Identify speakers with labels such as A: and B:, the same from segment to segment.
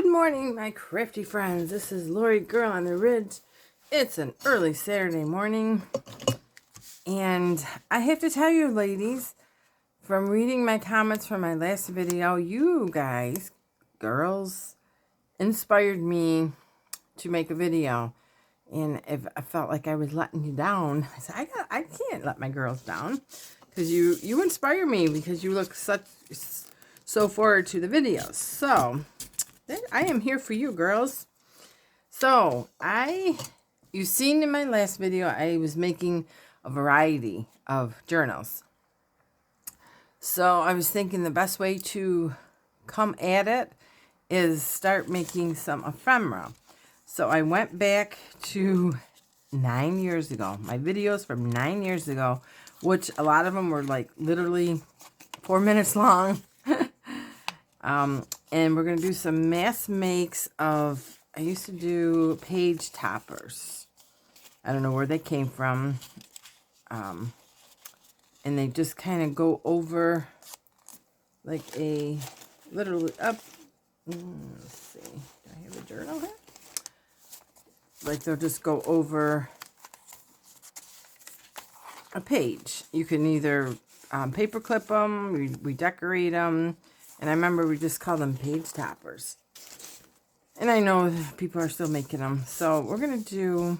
A: Good morning, my crafty friends. This is Lori Girl on the Ridge. It's an early Saturday morning. And I have to tell you, ladies, from reading my comments from my last video, you guys, girls, inspired me to make a video. And if I felt like I was letting you down, I said, I can't let my girls down. Because you inspire me because you look so forward to the videos. So I am here for you, girls. So you've seen in my last video, I was making a variety of journals. So I was thinking the best way to come at it is start making some ephemera. So I went back to 9 years ago, my videos from 9 years ago, which a lot of them were like literally 4 minutes long. And we're going to do some mass makes of, I used to do page toppers. I don't know where they came from. And they just kind of go over like literally up. Let's see. Do I have a journal here? Like they'll just go over a page. You can either paper clip them, we decorate them. And I remember we just called them page toppers. And I know people are still making them. So we're going to do,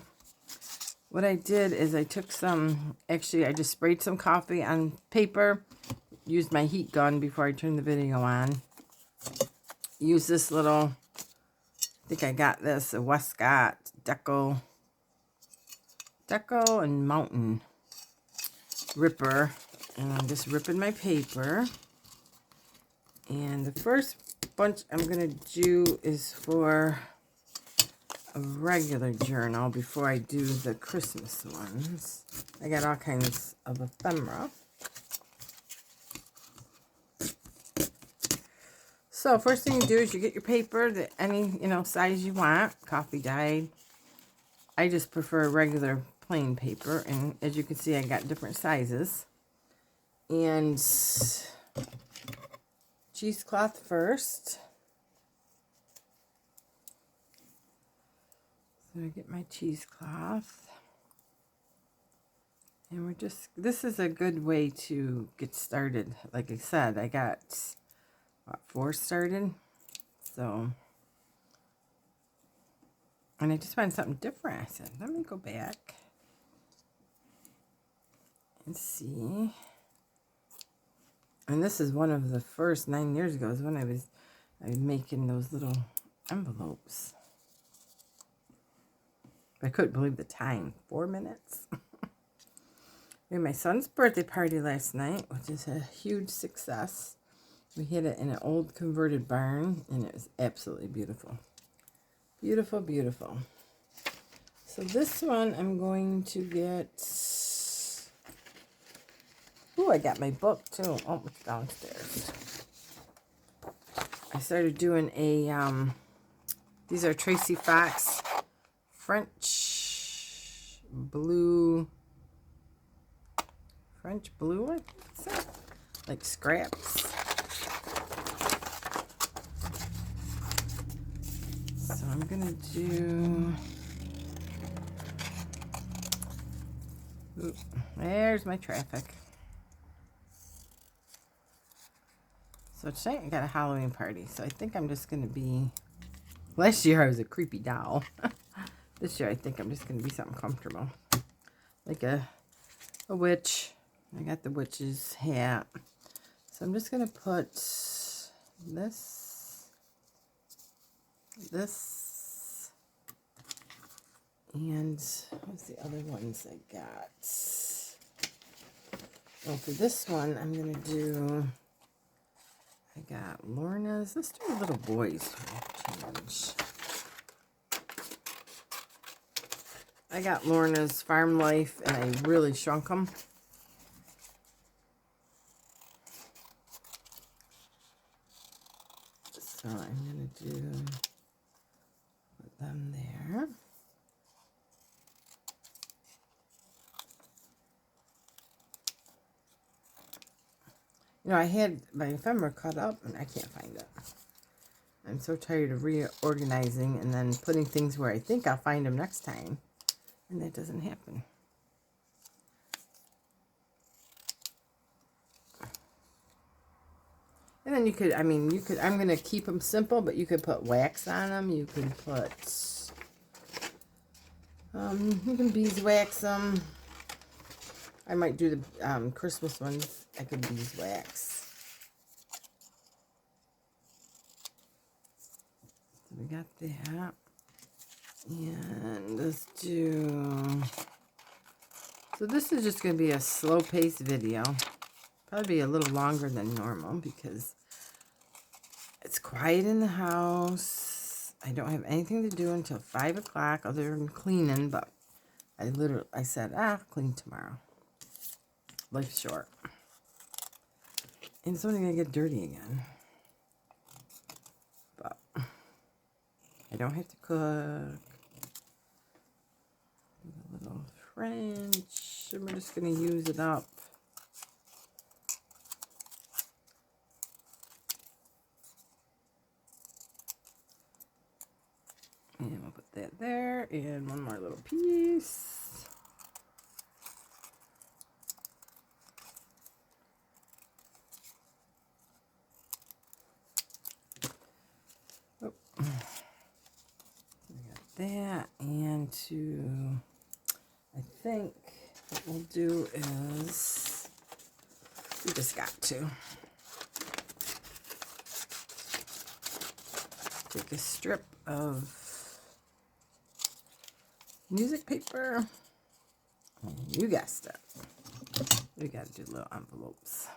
A: what I did is I took I just sprayed some coffee on paper. Used my heat gun before I turned the video on. Use this little, I think I got this, a Westcott Deco and Mountain Ripper. And I'm just ripping my paper. And the first bunch I'm going to do is for a regular journal before I do the Christmas ones. I got all kinds of ephemera. So first thing you do is you get your paper, any size you want, coffee dyed. I just prefer regular plain paper, and as you can see I got different sizes. And cheesecloth first. So I get my cheesecloth. And this is a good way to get started. Like I said, I got, 4 started. So, and I just found something different. I said, let me go back and see. And this is one of the first 9 years ago is when I was making those little envelopes. I couldn't believe the time. 4 minutes. We had my son's birthday party last night, which is a huge success. We hid it in an old converted barn, and it was absolutely beautiful. Beautiful, beautiful. So this one I'm going to get... Ooh, I got my book too. Oh, it's downstairs. I started doing these are Tracy Fox French blue, I think it's that. Like scraps. So I'm gonna do, there's my traffic. So tonight I got a Halloween party, so I think I'm just going to be... Last year I was a creepy doll. This year I think I'm just going to be something comfortable. Like a witch. I got the witch's hat. So I'm just going to put this, and what's the other ones I got? Well, for this one I'm going to do... I got Lorna's. Let's do little boys challenge. I got Lorna's Farm Life, and I really shrunk them. So I'm going to put them there. I had my ephemera cut up, and I can't find it. I'm so tired of reorganizing and then putting things where I think I'll find them next time. And that doesn't happen. And then you could, I mean, you could, I'm going to keep them simple, but you could put wax on them. You can put, you can beeswax them. I might do the Christmas ones. I could beeswax. So we got that. And let's do, so this is just going to be a slow-paced video. Probably be a little longer than normal because it's quiet in the house. I don't have anything to do until 5 o'clock other than cleaning, but I said, clean tomorrow. Life's short. And it's only going to get dirty again. But I don't have to cook. A little French, and we're just going to use it up. And we'll put that there, and one more little piece. Oh. So we got that, and I think what we'll do is, we just got to take a strip of music paper, and you guessed it, we got to do little envelopes.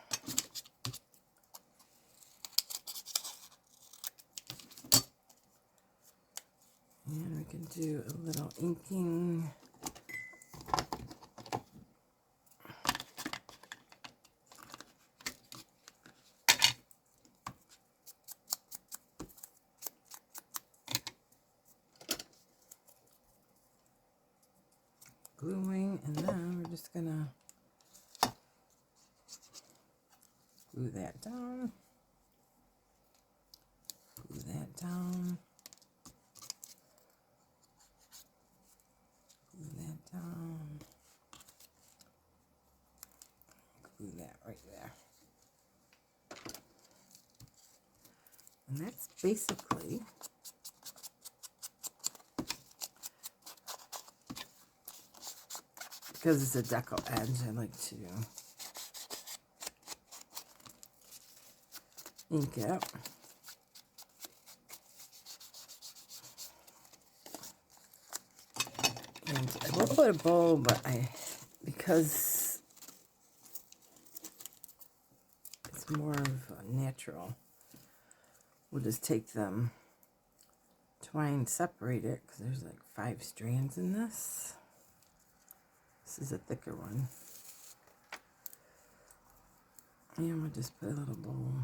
A: And we can do a little inking. Gluing, and then we're just gonna glue that down, glue that down, glue that down, glue that right there. And that's basically because it's a deco edge, I like to ink it. And I will put a bow, but because it's more of a natural, we'll just take them, twine, separate it, because there's like 5 strands in this. This is a thicker one. And we'll just put a little bowl.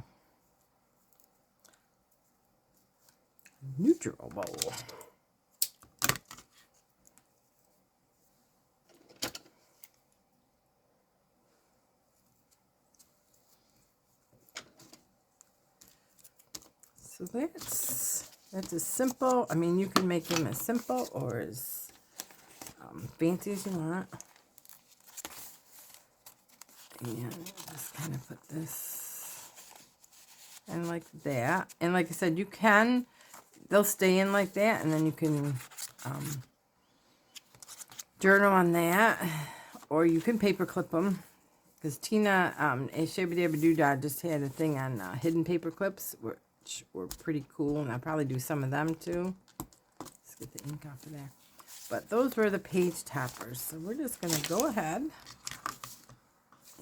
A: Neutral bowl. So that's as simple. I mean, you can make them as simple or as fancy as you want. And just kind of put this in like that. And like I said, you can, they'll stay in like that, and then you can journal on that, or you can paper clip them. Because Tina, Shabba Dabba Doodah just had a thing on hidden paper clips, which were pretty cool, and I'll probably do some of them too. Let's get the ink off of there. But those were the page toppers. So we're just going to go ahead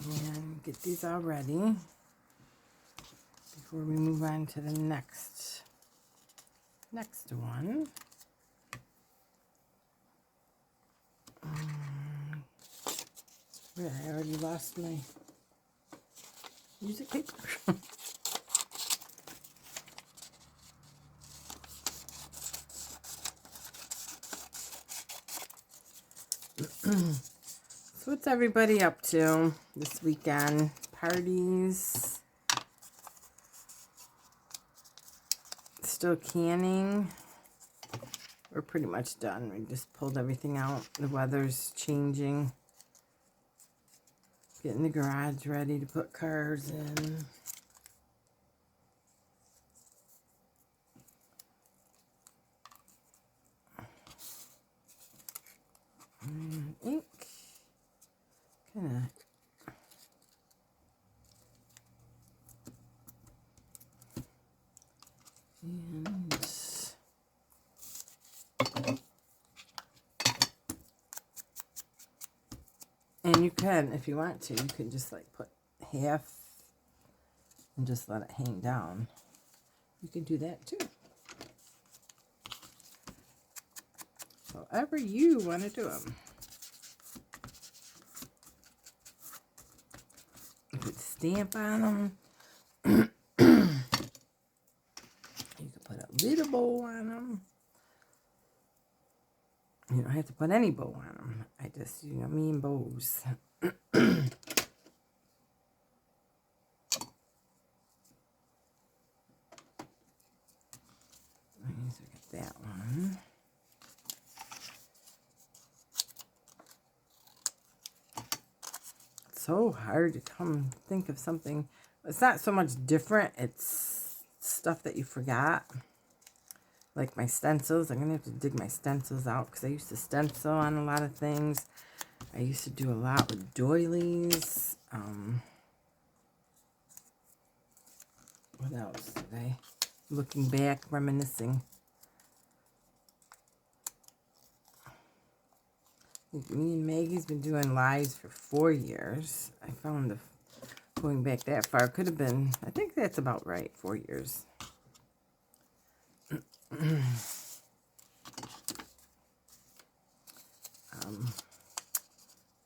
A: and get these all ready before we move on to the next one. I already lost my music paper. So what's everybody up to this weekend? Parties, still canning. We're pretty much done. We just pulled everything out. The weather's changing. Getting the garage ready to put cars in. And ink. Kind of. And you can, if you want to, you can just like put half and just let it hang down. You can do that too. However you want to do them. You could stamp on them. You could put a little bow on them. You don't have to put any bow on them. I just, you know, me and bows. Let's look at that one. It's so hard to come think of something. It's not so much different. It's stuff that you forgot. Like my stencils. I'm going to have to dig my stencils out because I used to stencil on a lot of things. I used to do a lot with doilies. What else did I? Looking back, reminiscing. Me and Maggie's been doing lives for 4 years. I found going back that far could have been, I think that's about right, 4 years.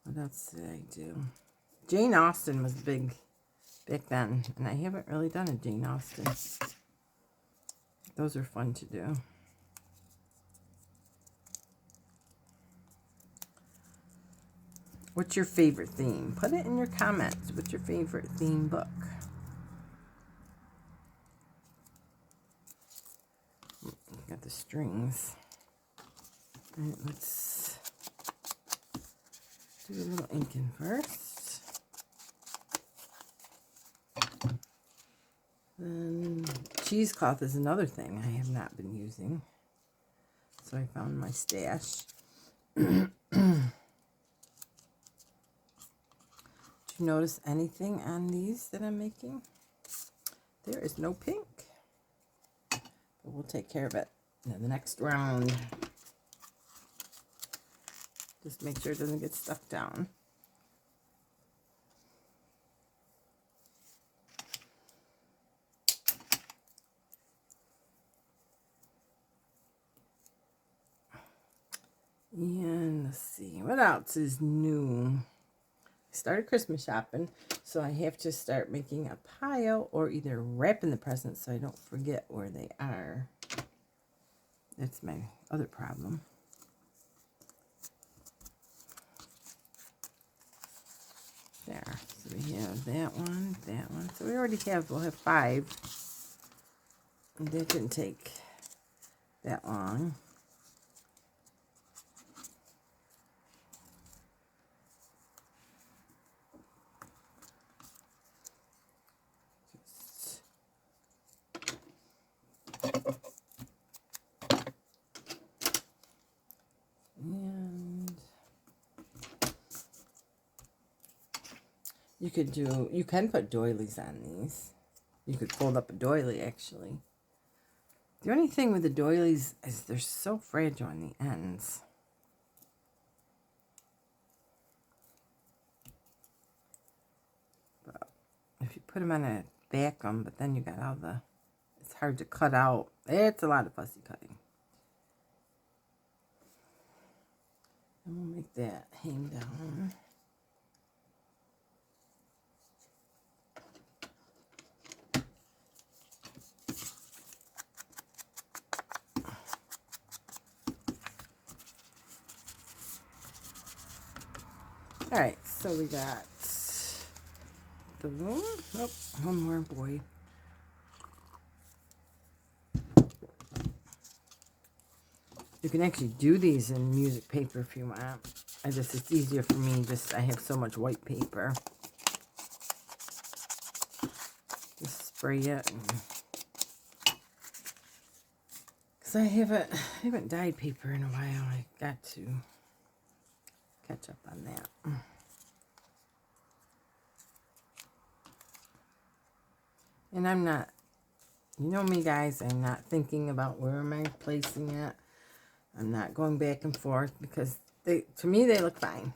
A: What else did I do? Jane Austen was big back then, and I haven't really done a Jane Austen. Those are fun to do. What's your favorite theme? Put it in your comments. What's your favorite theme book? Got the strings. All right, let's do a little inking first. Then cheesecloth is another thing I have not been using. So I found my stash. Did you notice anything on these that I'm making? There is no pink. But we'll take care of it in the next round. Just make sure it doesn't get stuck down. And let's see, what else is new? I started Christmas shopping, so I have to start making a pile or either wrapping the presents so I don't forget where they are. That's my other problem. There. So we have that one, that one. So we already have, we'll have 5. And that didn't take that long. You can put doilies on these. You could fold up a doily, actually. The only thing with the doilies is they're so fragile on the ends. But if you put them on a vacuum, but then you got all the, it's hard to cut out. It's a lot of fussy cutting. And we'll make that hang down. All right, so we got the one. Oh, one more boy. You can actually do these in music paper if you want. It's easier for me. I have so much white paper. Just spray it. Because I haven't dyed paper in a while. I got to catch up on that. And I'm not, you know me guys, I'm not thinking about where am I placing it. I'm not going back and forth because to me they look fine.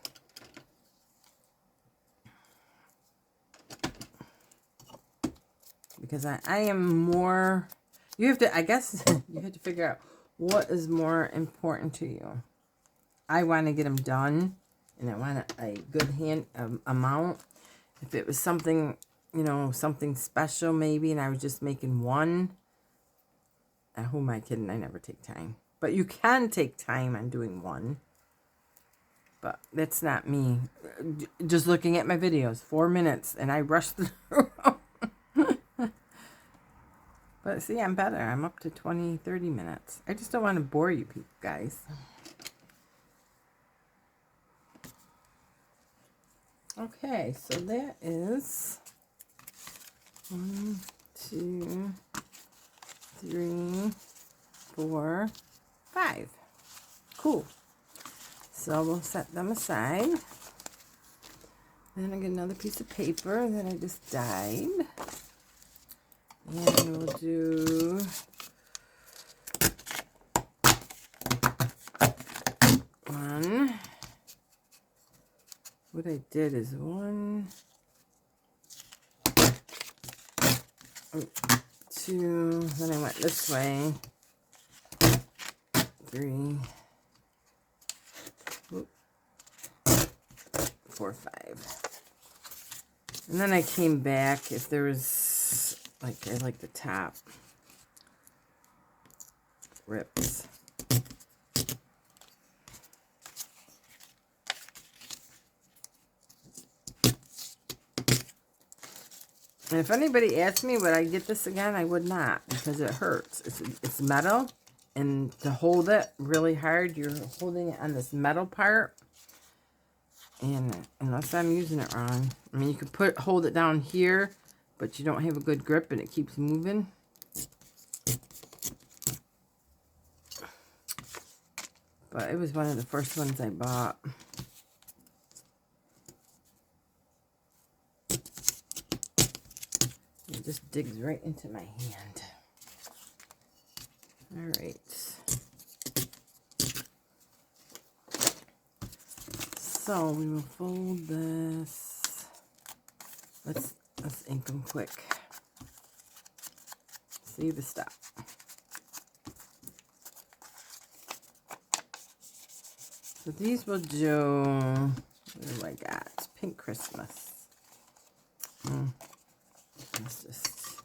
A: Because I am more, I guess you have to figure out what is more important to you. I want to get them done and I want a good amount. If it was something, something special maybe, and I was just making one, who am I kidding? I never take time. But you can take time on doing one. But that's not me. Just looking at my videos, 4 minutes, and I rush through. But see, I'm better. I'm up to 20, 30 minutes. I just don't want to bore you people, guys. Okay, so that is 1, 2, 3, 4, 5. Cool. So we'll set them aside. Then I get another piece of paper that I just dyed. And we'll do one. What I did is 1, 2, then I went this way, 3, 4, 5. And then I came back if there was, I like the top rips. And if anybody asked me would I get this again, I would not, because it hurts. It's metal, and to hold it really hard, you're holding it on this metal part. And unless I'm using it wrong, I mean, you could hold it down here, but you don't have a good grip and it keeps moving. But it was one of the first ones I bought. It just digs right into my hand. All right. So we will fold this. Let's ink them quick. See the stop. So these will do, what do I got? Pink Christmas. Let's just,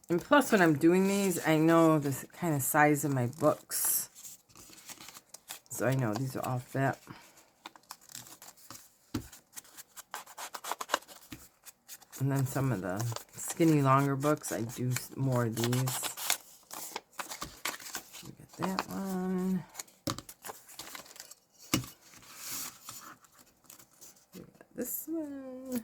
A: and plus when I'm doing these, I know the kind of size of my books. So I know these are all fit. And then some of the skinny longer books, I do more of these. That one. We got this one.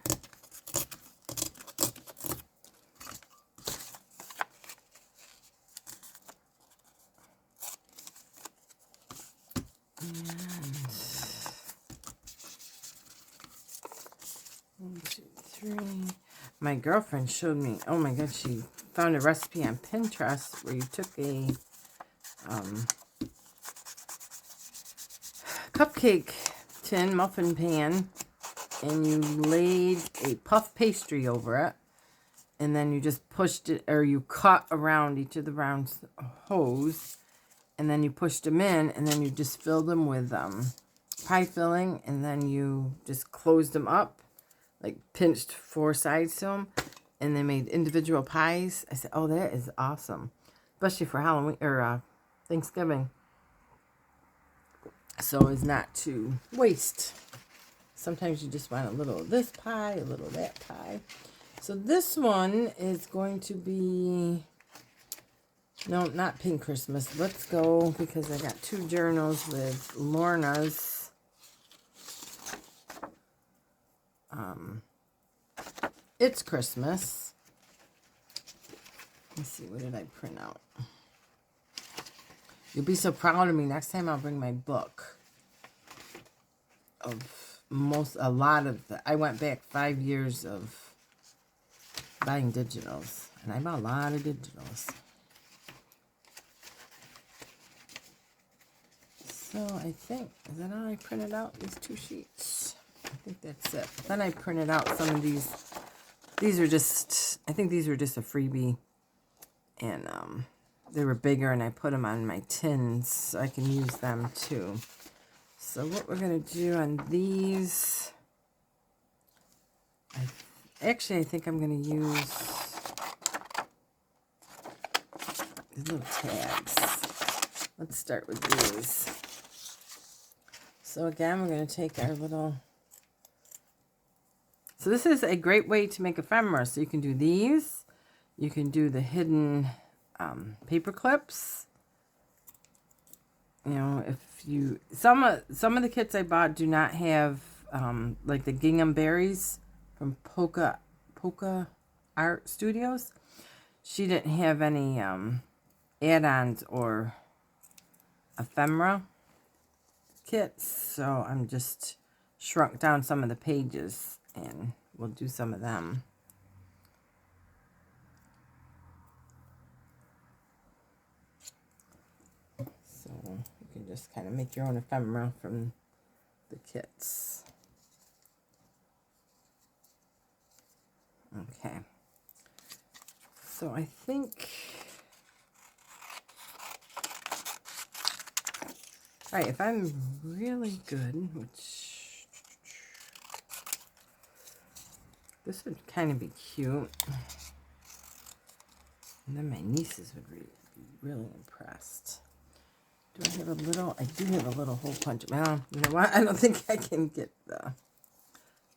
A: And 1, 2, 3. My girlfriend showed me, oh my god, she found a recipe on Pinterest where you took a cupcake tin muffin pan and you laid a puff pastry over it, and then you just pushed it, or you cut around each of the round holes, and then you pushed them in, and then you just filled them with pie filling, and then you just closed them up, like pinched 4 sides to them, and they made individual pies. I said, oh, that is awesome, especially for Halloween or Thanksgiving, so as not to waste. Sometimes you just want a little of this pie, a little of that pie. So this one is going to be No, not Pink Christmas. Let's go, because I got 2 journals with Lorna's. It's Christmas. Let's see, what did I print out? You'll be so proud of me. Next time I'll bring my book of a lot of I went back 5 years of buying digitals, and I bought a lot of digitals. So I think, is that all I printed out? These 2 sheets. I think that's it. Then I printed out some of these. These are just, I think these were just a freebie. And they were bigger, and I put them on my tins so I can use them too. So what we're going to do on these, I think I'm going to use these little tags. Let's start with these. So again, we're going to take our little... So this is a great way to make ephemera. So you can do these. You can do the hidden paper clips. You know, if you... Some of the kits I bought do not have, like the gingham berries from Polka Art Studios. She didn't have any add-ons or ephemera kits, so I'm just shrunk down some of the pages, and we'll do some of them. So you can just kind of make your own ephemera from the kits. Okay. So I think... All right, if I'm really good, which this would kind of be cute, and then my nieces would be really impressed. Do I have a little? I do have a little hole punch. Well, you know what? I don't think I can get the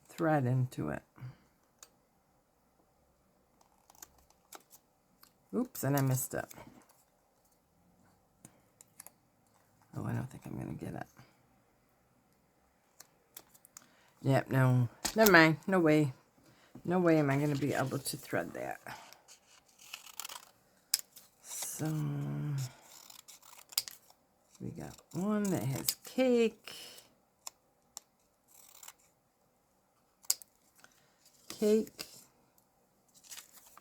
A: thread into it. Oops, and I missed it. Oh, I don't think I'm going to get it. Yep, no. Never mind. No way. No way am I going to be able to thread that. So, we got one that has cake. Cake.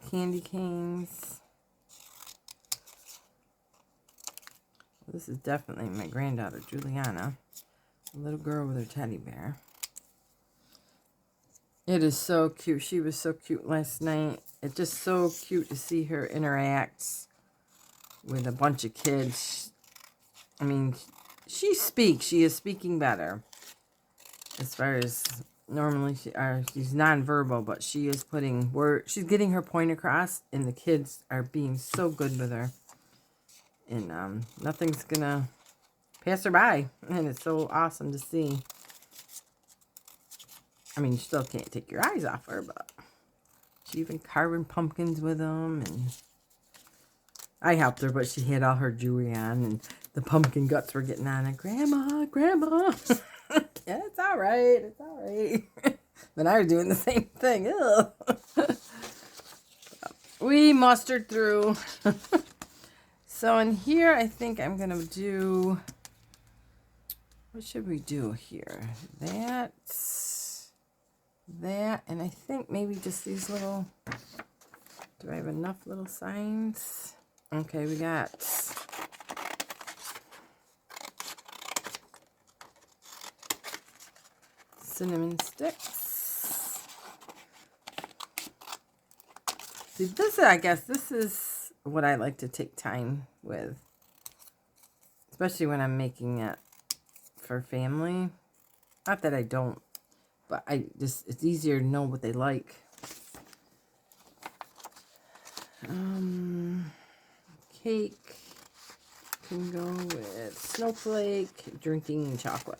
A: Candy canes. This is definitely my granddaughter, Juliana. A little girl with her teddy bear. It is so cute. She was so cute last night. It's just so cute to see her interact with a bunch of kids. I mean, she speaks. She is speaking better. As far as normally she's nonverbal, but she is putting words. She's getting her point across, and the kids are being so good with her. And nothing's gonna pass her by, and it's so awesome to see. I mean, you still can't take your eyes off her, but she even carving pumpkins with them, and I helped her, but she had all her jewelry on, and the pumpkin guts were getting on her. Grandma, Grandma. Yeah, it's all right. It's all right. But I was doing the same thing. Ew. We mustered through. So in here, I think I'm going to do, what should we do here? That, and I think maybe just these little, do I have enough little signs? Okay, we got cinnamon sticks. See, this, I guess, this is what I like to take time with, especially when I'm making it for family. Not that I don't, but it's easier to know what they like. Cake can go with snowflake, drinking chocolate.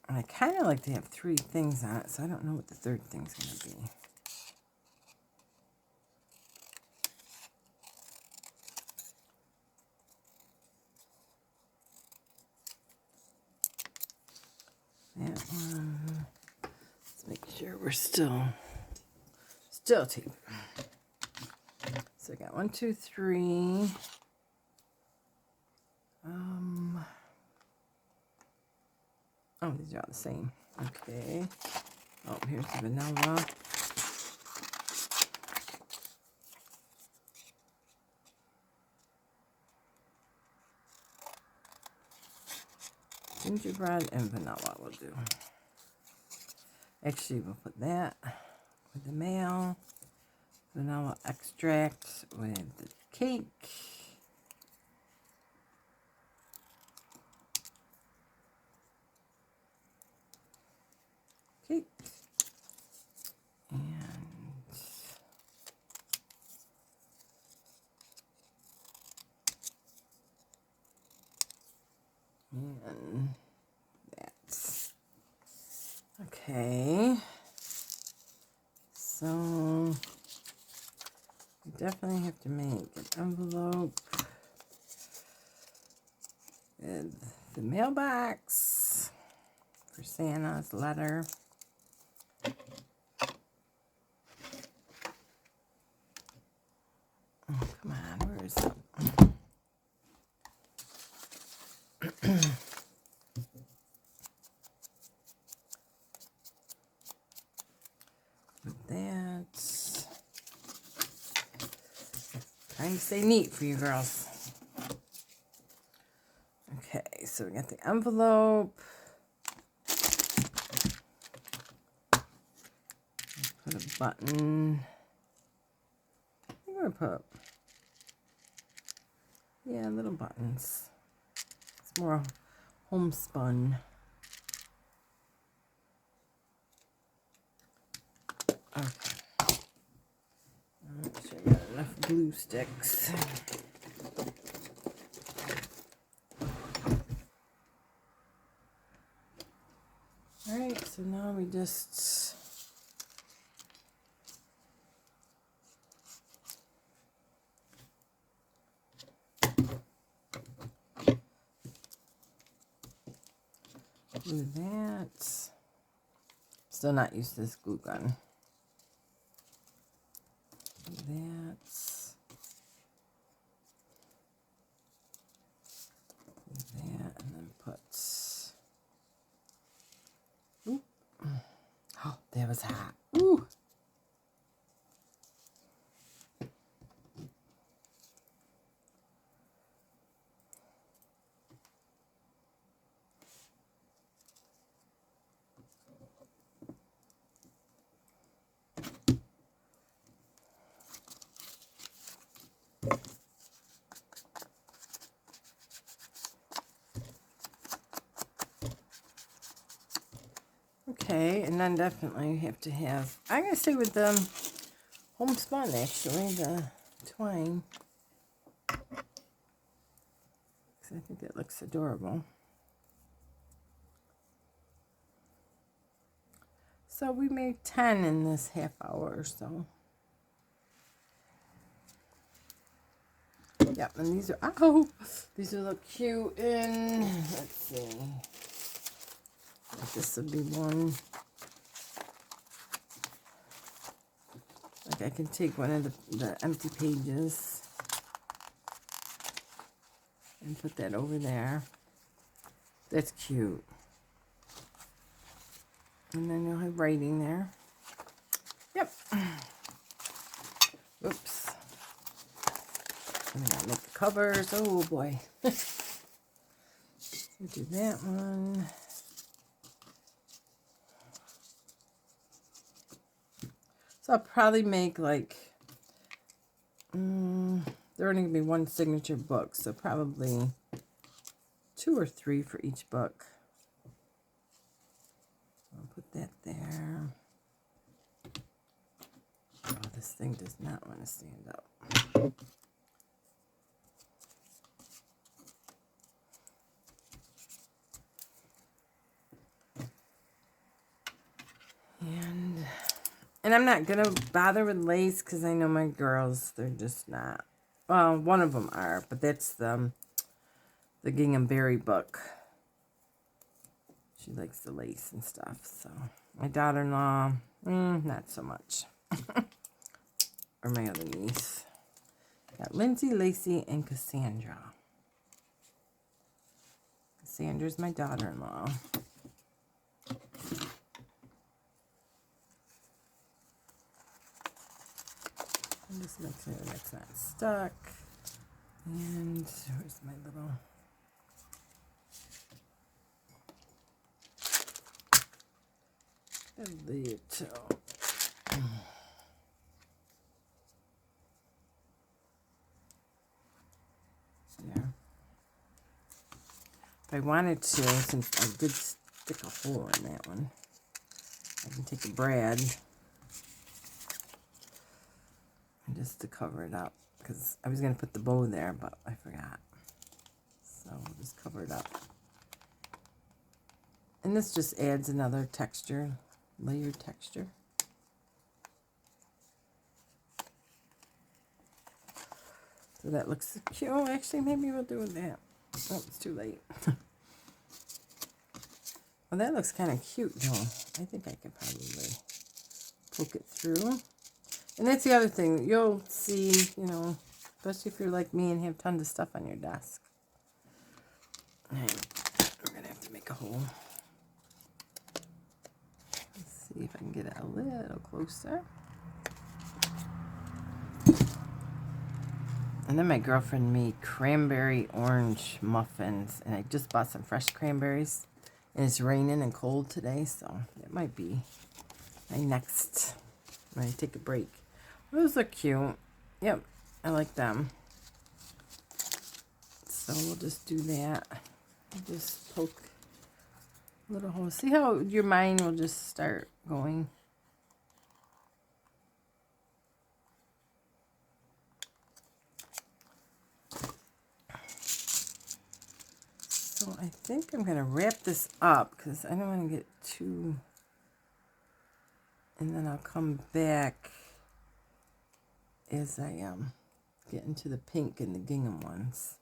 A: And I kind of like to have 3 things on it, so I don't know what the 3rd thing's going to be. That one. Let's make sure we're still tape. So I got 1, 2, 3. Oh, these are all the same. Okay. Oh, here's the vanilla. Gingerbread and vanilla will do. Actually, we'll put that with the male. Vanilla extract with the cake. Cake. And that's okay. So we definitely have to make an envelope with the mailbox for Santa's letter. Oh, come on, where is it? With that. Trying to stay neat for you girls. Okay, so we got the envelope. Put a button. I think we're gonna put, yeah, little buttons. It's more homespun. Okay. Make sure I got enough glue sticks. Alright, so now we just glue that. Still not used to this glue gun. That. That, and then put. Ooh. Oh, that was hot. Ooh. Okay, and then definitely you have to have, I'm going to stay with the homespun actually, the twine. Because I think it looks adorable. So we made 10 in this half hour or so. Yep, and these are, oh, these will look cute in, let's see. This would be one. Like I can take one of the empty pages and put that over there. That's cute. And then you'll have writing there. Yep. Oops. I'm gonna make the covers. Oh boy. So do that one. So I'll probably make like, there are only going to be one signature book, so probably 2 or 3 for each book. I'll put that there. Oh, this thing does not want to stand up. And I'm not going to bother with lace because I know my girls, they're just not. Well, one of them are, but that's the Gingham Berry book. She likes the lace and stuff. So my daughter-in-law, not so much. Or my other niece. Got Lindsay, Lacey, and Cassandra. Cassandra's my daughter-in-law. And just make sure that's not stuck. And where's my little... Yeah. If I wanted to, since I did stick a hole in that one, I can take a brad and just to cover it up, because I was going to put the bow there, but I forgot. So we'll just cover it up. And this just adds another texture, layered texture. So that looks cute. Oh, actually, maybe we'll do that. Oh, it's too late. Well, that looks kind of cute, though. I think I could probably poke it through. And that's the other thing. You'll see, you know, especially if you're like me and have tons of stuff on your desk. All right, we're going to have to make a hole. Let's see if I can get it a little closer. And then my girlfriend made cranberry orange muffins. And I just bought some fresh cranberries. And it's raining and cold today, so that might be my next when I take a break. Those are cute. Yep, I like them. So we'll just do that. Just poke a little hole. See how your mind will just start going. So I think I'm going to wrap this up because I don't want to get too... And then I'll come back as I get into the pink and the gingham ones.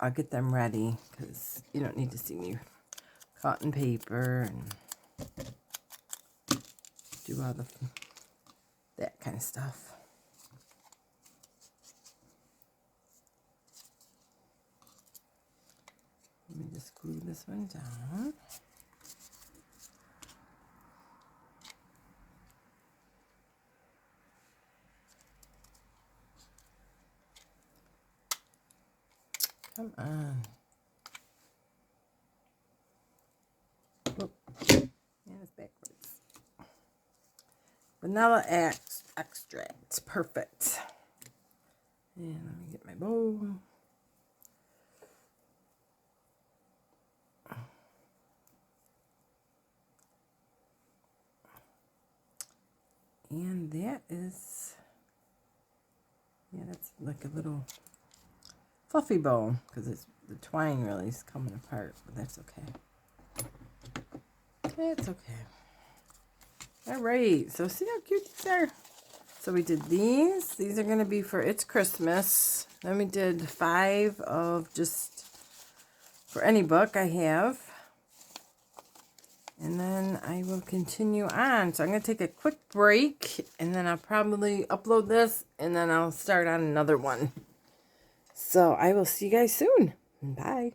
A: I'll get them ready because you don't need to see me cotton paper and do all that kind of stuff. Let me just glue this one down. Come on. Whoop. And it's backwards. Vanilla extract. Perfect. And let me get my bowl. And that is, yeah, that's like a little fluffy bow because it's the twine really is coming apart, but that's okay. It's okay. All right, so see how cute these are? So we did these. These are going to be for It's Christmas. Then we did 5 of just for any book I have. And then I will continue on. So I'm going to take a quick break, and then I'll probably upload this, and then I'll start on another one. So I will see you guys soon. Bye.